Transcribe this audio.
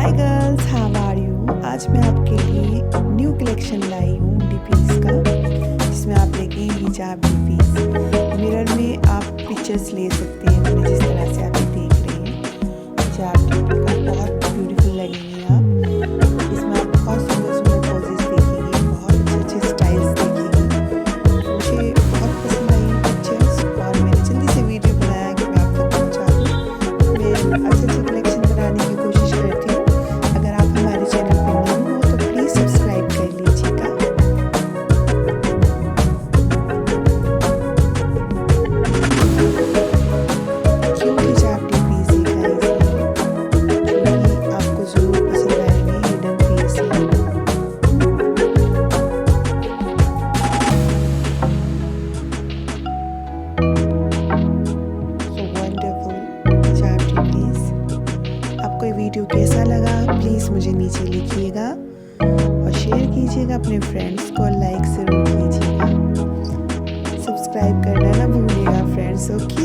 Hi girls, how are you. आज मैं आपके लिए न्यू कलेक्शन लाई हूँ डीपीज का, जिसमें आप देखें हिजाब डीपीज। मिरर में आप पिक्चर्स ले सकते हैं, मैंने जिस तरह से आप देख रहे हैं हिजाब डीपी का। बहुत ब्यूटीफुल लगेंगे आप। इसमें आप बहुत सुंदर सुंदर पोजेस देखेंगे, बहुत अच्छे अच्छे स्टाइल्स देखेंगे। मुझे बहुत पसंद आई पिक्चर्स और मैंने जल्दी से वीडियो बनाया कि मैं आप तक पहुँचा दूँ। मैं अच्छे अच्छे कलेक्शन बनाने की कोशिश करती हूँ। अगर आप हमारे चैनल पर न्यू हो तो प्लीज़ सब्सक्राइब कर लीजिएगा। क्यूट हिजाब डीपीज है गाइस, ये आपको ज़रूर पसंद आएंगे। हिडन पीस है। सो वंडरफुल हिजाब डीपीज। आपको ये वीडियो कैसा लगा प्लीज़ मुझे नीचे लिखिएगा और शेयर कीजिएगा अपने फ्रेंड्स को, लाइक ज़रूर कीजिएगा। सब्सक्राइब करना ना भूलिएगा फ्रेंड्स। ओके।